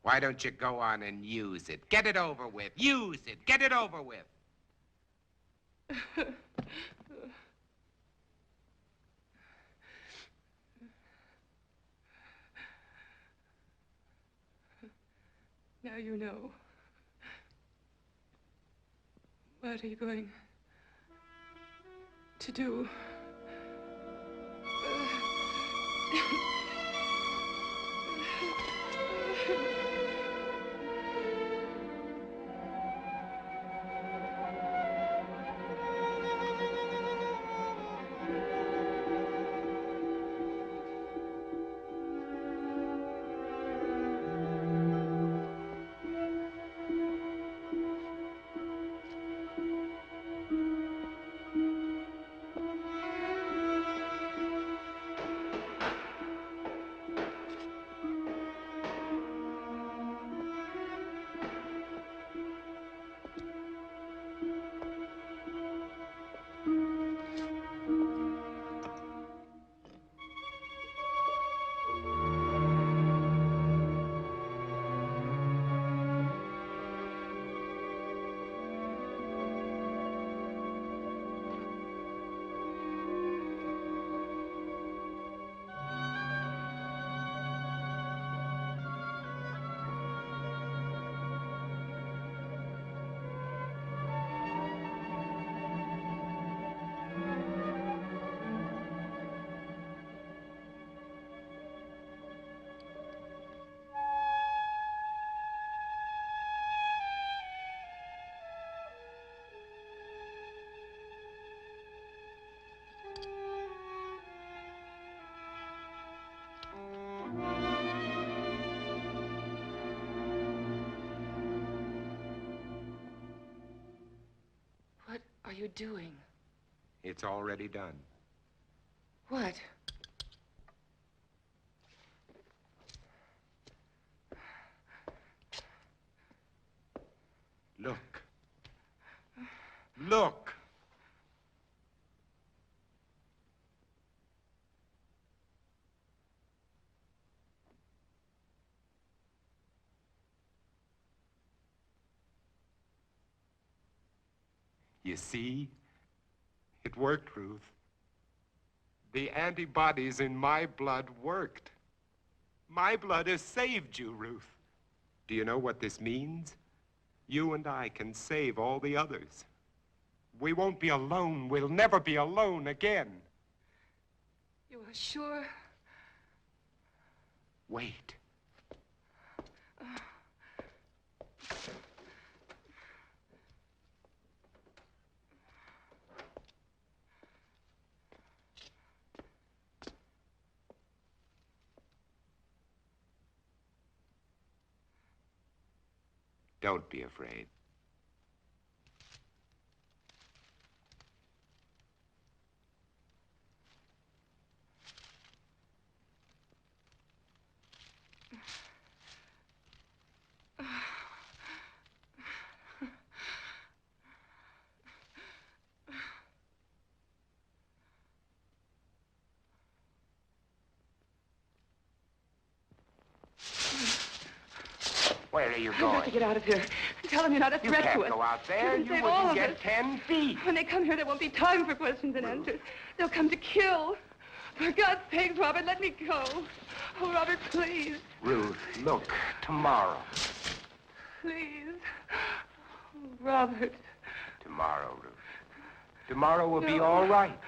Why don't you go on and use it? Get it over with. Use it. Get it over with. Now you know. What are you going to do? you doing? It's already done. What? Look. Look. You see? It worked, Ruth. The antibodies in my blood worked. My blood has saved you, Ruth. Do you know what this means? You and I can save all the others. We won't be alone. We'll never be alone again. You are sure? Wait. Don't be afraid. Where are you I've got going? to get out of here. Tell them you're not a You threat to can't us. go out there. You You can save all wouldn't of get us. 10 feet. When they come here, there won't be time for questions and answers. They'll come to kill. For God's sakes, Robert, let me go. Oh, Robert, please. Ruth, look, tomorrow. Please. Oh, Robert. Tomorrow, Ruth. Tomorrow will be No. all right.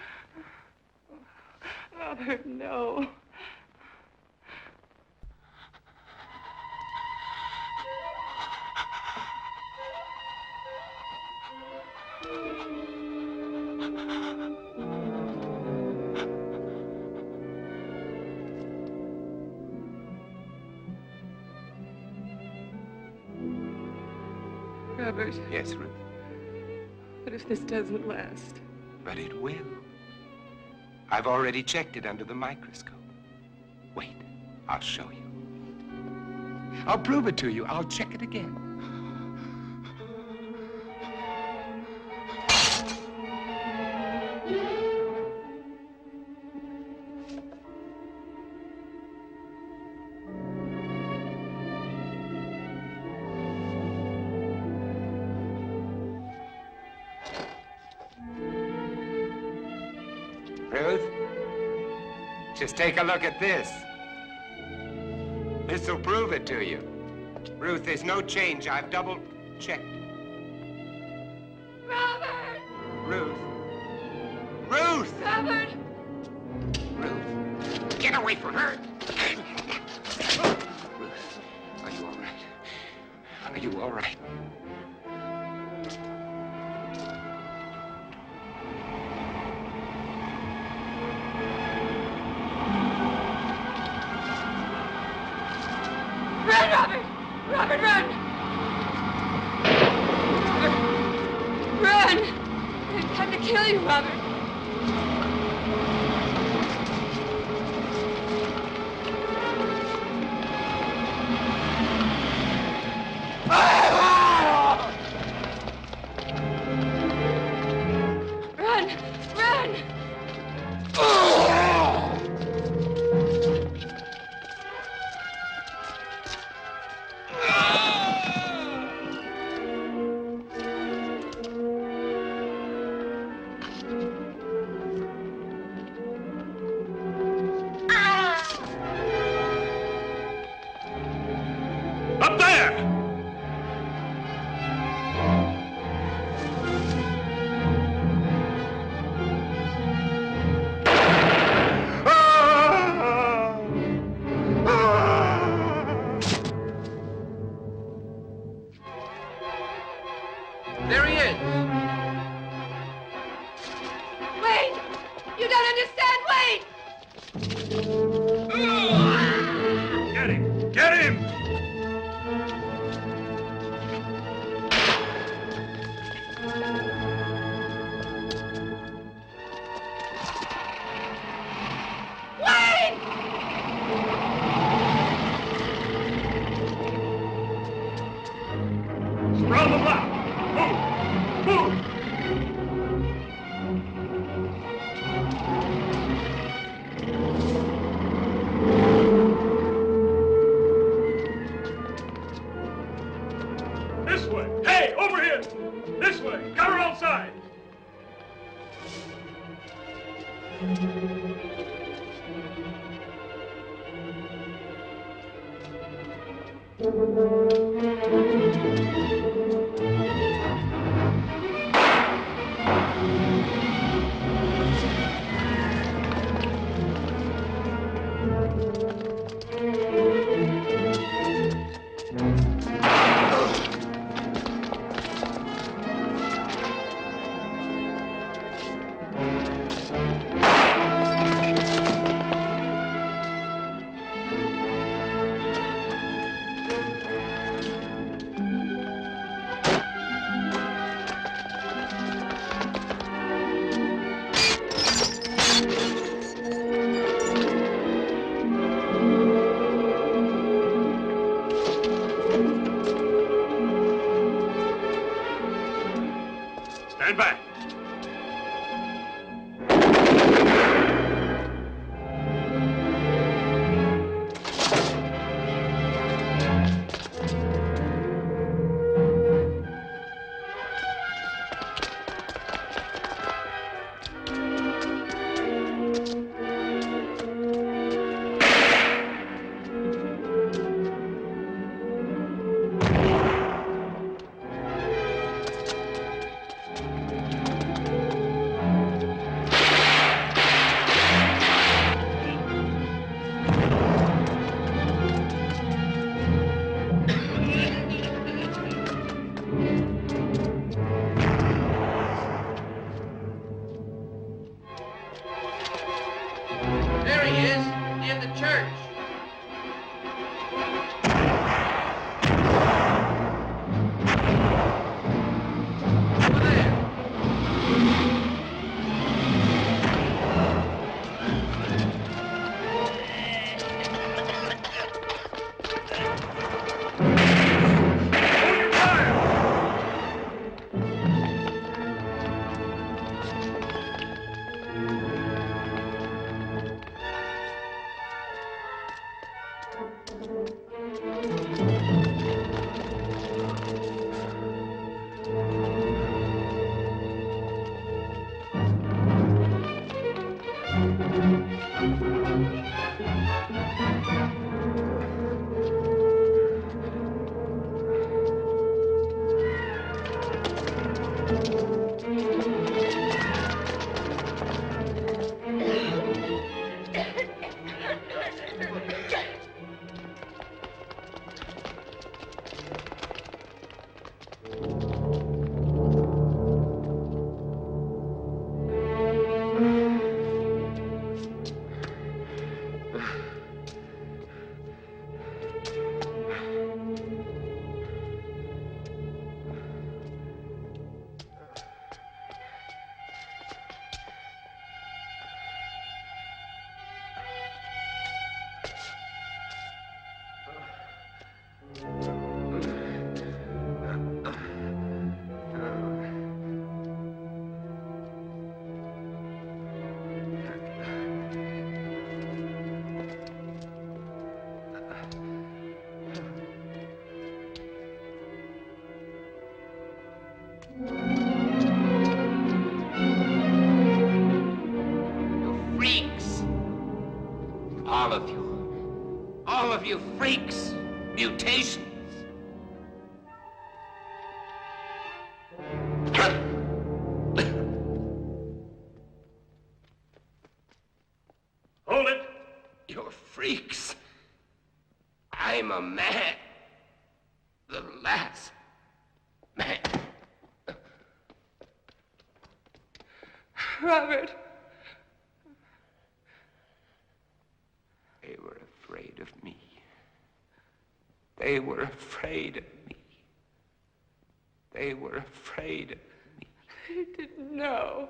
Robert, no. Robert, Yes, Ruth. what if this doesn't last? But it will. I've already checked it under the microscope. Wait, I'll show you. I'll prove it to you. I'll check it again. Ruth, just take a look at this. This'll prove it to you. Ruth, there's no change. I've double-checked. Robert! Ruth. Ruth! Robert! Ruth. Get away from her. Ruth, are you all right? Are you all right? Run, Robert! Robert, run! Run! They've come to kill you, Robert. Ah! Stand back. There he is, in the church. Over there. You freaks. All of you. All of you freaks. Mutations. Hold it. You're freaks. I'm a man. The last man. Robert. They were afraid of me. They were afraid of me. They were afraid of me. I didn't know.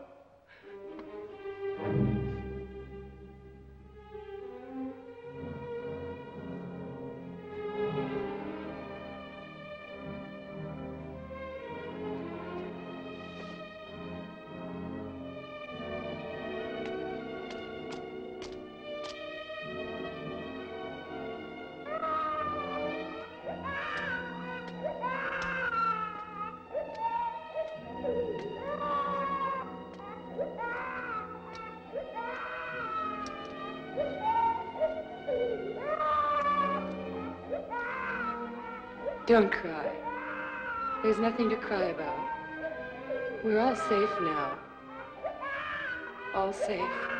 Don't cry. There's nothing to cry about. We're all safe now. All safe.